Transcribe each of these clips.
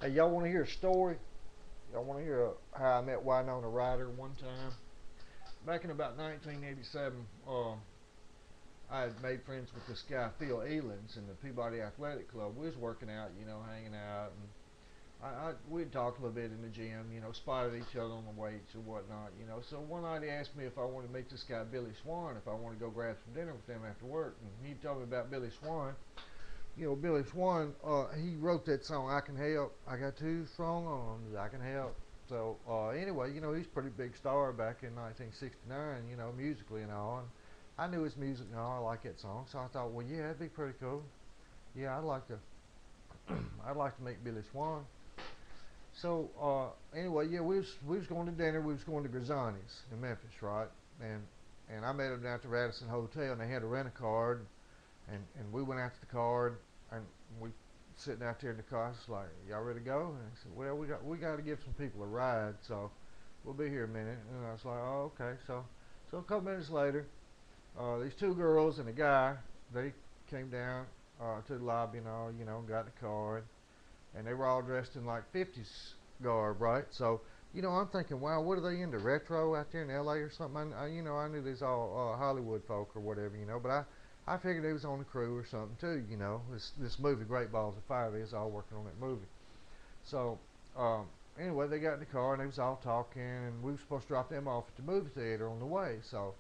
Hey, y'all want to hear a story? Y'all want to hear how I met Winona Ryder one time? Back in about 1987, I had made friends with this guy, Phil Elins, in the Peabody Athletic Club. We was working out, hanging out, and we'd talked a little bit in the gym, spotted each other on the weights and whatnot, So one night he asked me if I wanted to meet this guy, Billy Swan, if I wanted to go grab some dinner with him after work. And he told me about Billy Swan. Billy Swan, he wrote that song, I Can Help. I got two strong arms, I can help. So, anyway, he's a pretty big star back in 1969, musically and all. And I knew his music and all. I like that song. So I thought, well, yeah, that'd be pretty cool. Yeah, I'd like to meet Billy Swan. So, anyway, yeah, we was going to dinner. We was going to Grisani's in Memphis, right? And, and I met him down at the Radisson Hotel, and they had a rent-a-car. And we went out to the car, and we sitting out there in the car. It's like, y'all ready to go? And I said, well, we got to give some people a ride, so we'll be here a minute. And I was like, oh, okay. So a couple minutes later, these two girls and a guy, they came down to the lobby and all, got in the car, and they were all dressed in like 50s garb, right? So, I'm thinking, wow, what are they into, retro out there in L.A. or something? I knew these all Hollywood folk or whatever, but I figured they was on the crew or something too, this movie, Great Balls of Fire, they was all working on that movie. So, anyway, they got in the car and they was all talking, and we were supposed to drop them off at the movie theater on the way. So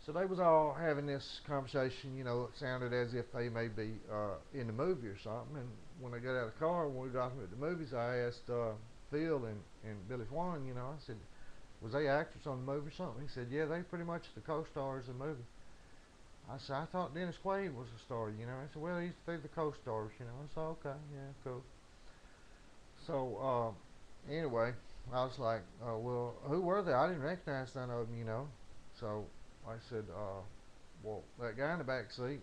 they was all having this conversation, it sounded as if they may be in the movie or something. And when they got out of the car, when we dropped them at the movies, I asked Phil and Billy Swan, I said, was they actors on the movie or something? He said, yeah, they pretty much the co-stars of the movie. I said, I thought Dennis Quaid was a star, I said, well, they're the co-stars, I said, okay, yeah, cool. So, anyway, I was like, well, who were they? I didn't recognize none of them. So I said, well, that guy in the back seat,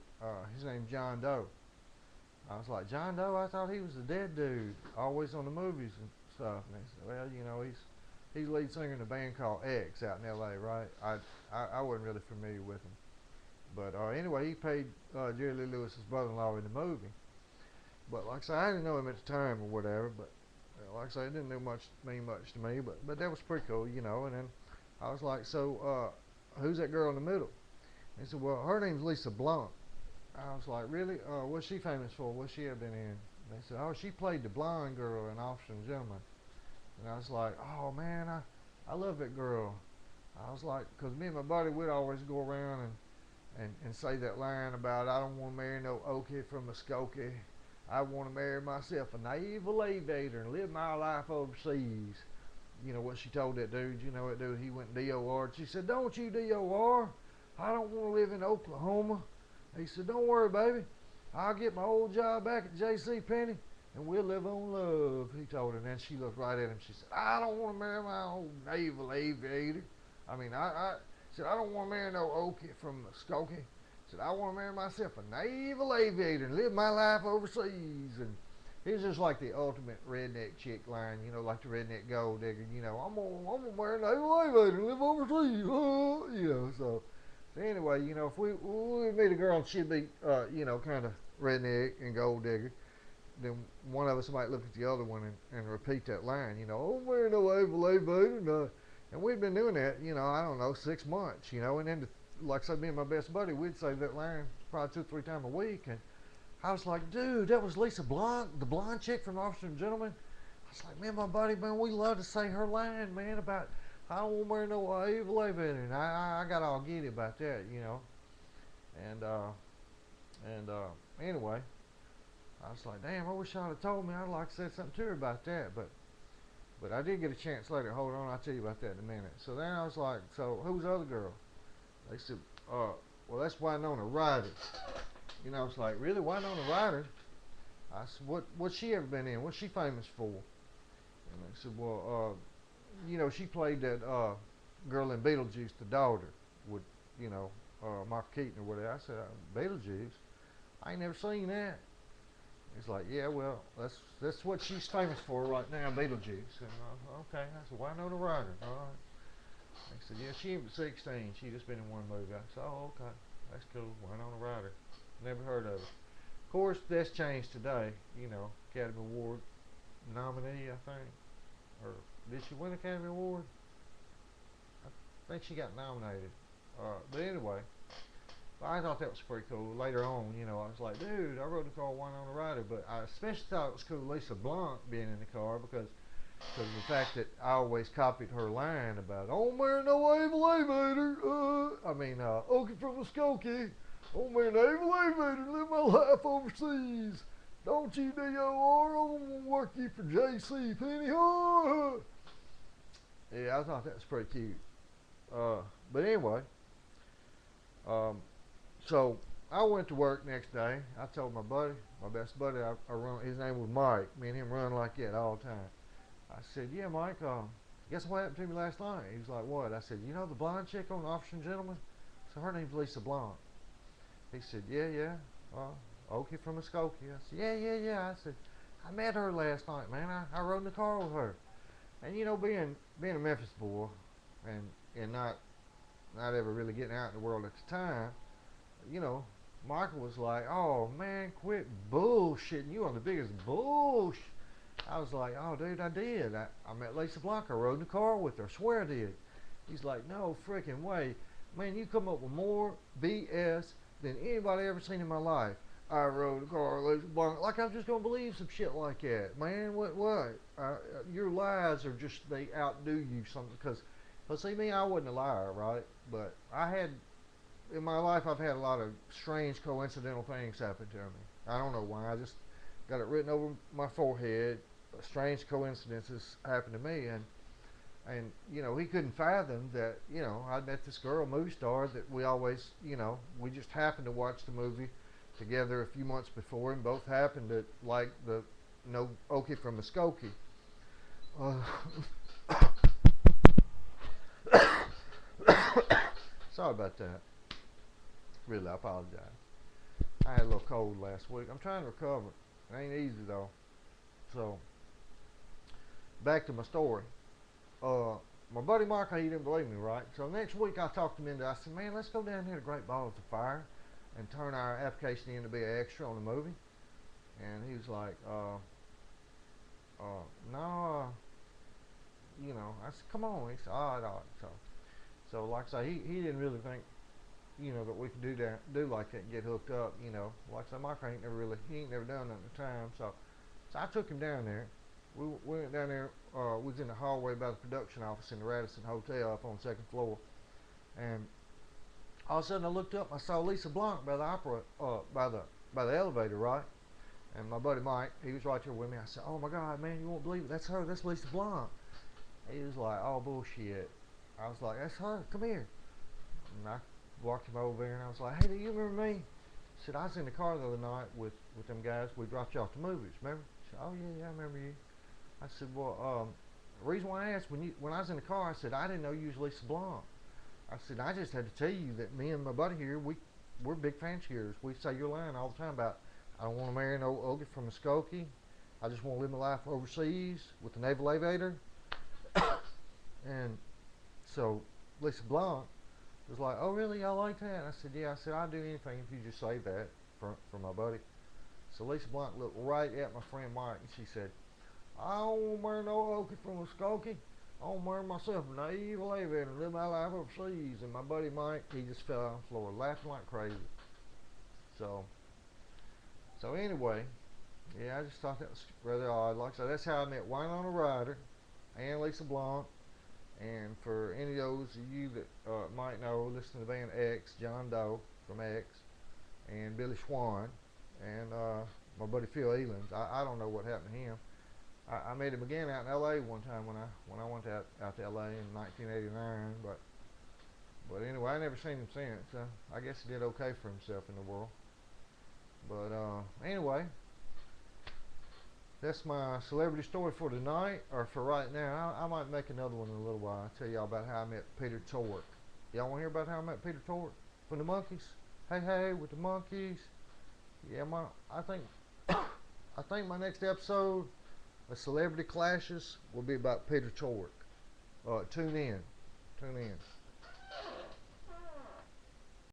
his name's John Doe. I was like, John Doe? I thought he was the dead dude, always on the movies and stuff. And they said, well, he's lead singer in a band called X out in L.A., right? I wasn't really familiar with him. But anyway, he played Jerry Lee Lewis's brother-in-law in the movie. But like I said, I didn't know him at the time or whatever. But like I said, it didn't mean much to me. But that was pretty cool, And then I was like, so who's that girl in the middle? And he said, well, her name's Lisa Blount. I was like, really? What's she famous for? What's she ever been in? And they said, oh, she played the blonde girl in Officer and Gentleman. And I was like, oh man, I love that girl. I was like, because me and my buddy would always go around and say that line about I don't want to marry no Okie from Muskogee. I want to marry myself a naval aviator and live my life overseas. You know what she told that dude? That dude, he went DOR. She said, don't you DOR. I don't want to live in Oklahoma. He said, don't worry, baby. I'll get my old job back at J.C. Penney and we'll live on love, he told her. And then she looked right at him. She said, I don't want to marry my old naval aviator. I said, I don't want to marry no Okie from Muskogee. Said, I want to marry myself a naval aviator and live my life overseas. And it's just like the ultimate redneck chick line, like the redneck gold digger. I'm gonna marry a naval aviator and live overseas. So anyway, if we meet a girl and she'd be, kind of redneck and gold digger, then one of us might look at the other one and repeat that line. I'm marrying no naval aviator. And we'd been doing that, I don't know, 6 months, and then, like I said, me and my best buddy, we'd say that line probably 2 or 3 times a week. And I was like, dude, that was Lisa Blount, the blonde chick from Officer and Gentleman. I was like, me and my buddy, man, we love to say her line, man, about I don't want to marry no evil aviator. And I got all giddy about that, And, anyway, I was like, damn, I wish I'd have told me. I'd like to say something to her about that. But I did get a chance later. Hold on, I'll tell you about that in a minute. So then I was like, so who's the other girl? They said, well, that's Winona Ryder. I was like, really, Winona Ryder? I said, what's she ever been in? What's she famous for? And they said, well, she played that girl in Beetlejuice, the daughter, with, Mark Keaton or whatever. I said, Beetlejuice? I ain't never seen that. He's like, yeah, well, that's what she's famous for right now, Beetlejuice. And okay, I said, Winona Ryder. All right. He said, yeah, she ain't but 16. She just been in one movie. I said, oh, okay, that's cool. Winona Ryder. Never heard of it. Of course, that's changed today. Academy Award nominee, I think, or did she win Academy Award? I think she got nominated. But anyway, I thought that was pretty cool. Later on, you know, I was like, dude, I rode the car Winona Ryder, but I especially thought it was cool Lisa Blount being in the car because of the fact that I always copied her line about, "Oh man, no naval aviator." Okay, from Muskogee. "Oh man, naval aviator, live my life overseas. Don't you DOR? I'm gonna work you for JC Penny." Yeah, I thought that was pretty cute. But anyway, um, so I went to work next day. I told my buddy, my best buddy, I run. His name was Mike. Me and him run like that all the time. I said, "Yeah, Mike. Guess what happened to me last night?" He was like, "What?" I said, "You know the blonde chick on Officer and Gentleman? So her name's Lisa Blount." He said, "Yeah, yeah. Okay, from Muskogee." I said, "Yeah." I said, "I met her last night, man. I rode in the car with her." And you know, being a Memphis boy, and not ever really getting out in the world at the time, you know, Michael was like, "Oh man, quit bullshitting. You are the biggest bullshit." I was like, "Oh dude, I did. I met Lisa Blanc. I rode in the car with her. I swear I did." He's like, "No freaking way. Man, you come up with more BS than anybody ever seen in my life. I rode the car with Lisa Blanc." Like I'm just gonna believe some shit like that. Man, what? Your lies are just, they outdo you something. Cause see me, I wasn't a liar, right? But I had, in my life, I've had a lot of strange coincidental things happen to me. I don't know why. I just got it written over my forehead. Strange coincidences happened to me, and you know, he couldn't fathom that, you know, I met this girl, movie star, that we always, you know, we just happened to watch the movie together a few months before, and both happened to like the no Okie from Muskogee. Uh, Sorry about that. Really, I apologize. I had a little cold last week. I'm trying to recover. It ain't easy though. So back to my story. Uh, my buddy Mark, he didn't believe me, right? So next week I talked him into. I said, "Man, let's go down here to Great Balls of Fire and turn our application in to be an extra on the movie." And he was like, "No, you know." I said, "Come on." He said, "All right, all right." So like I say, he didn't really think, you know, that we could do like that, and get hooked up. You know, like I say, Mark he ain't never done that at the time. So I took him down there. We went down there. We was in the hallway by the production office in the Radisson Hotel up on the second floor, and all of a sudden I looked up. I saw Lisa Blanc by the opera, by the elevator, right? And my buddy Mike, he was right there with me. I said, "Oh my God, man, you won't believe it. That's her. That's Lisa Blanc." He was like, "Oh bullshit." I was like, "That's her. Come here." And I walked him over there, and I was like, "Hey, do you remember me?" He said, "I was in the car the other night with them guys. We dropped you off the movies. Remember?" He said, "Oh yeah, I remember you." I said, "Well, the reason why I asked, when I was in the car, I said I didn't know you was Lisa Blanc. I said I just had to tell you that me and my buddy here, we're big fans of yours. We say your line all the time about, I don't want to marry no Ogie from Muskogee. I just want to live my life overseas with the naval aviator." And so Lisa Blanc was like, "Oh really? I like that." And I said, "Yeah." I said, "I'll do anything if you just say that for my buddy." So Lisa Blunt looked right at my friend Mike, and she said, "I don't wear no Okie from Muskogee. I don't wear myself a naive elevator and live my life overseas." And my buddy Mike, he just fell on the floor laughing like crazy. So, so anyway, yeah, I just thought that was rather odd. Like I said, that's how I met Winona Ryder and Lisa Blunt. And for any of those of you that might know, listen to the band X, John Doe from X, and Billy Swan, and my buddy Phil Elens. I don't know what happened to him. I met him again out in L.A. one time when I went out to L.A. in 1989. But anyway, I never seen him since. I guess he did okay for himself in the world. But anyway, that's my celebrity story for tonight, or for right now. I might make another one in a little while. I'll tell y'all about how I met Peter Tork. Y'all want to hear about how I met Peter Tork from the Monkees? Hey, hey, with the Monkees. Yeah, I think I think my next episode of Celebrity Clashes will be about Peter Tork. Tune in. Tune in.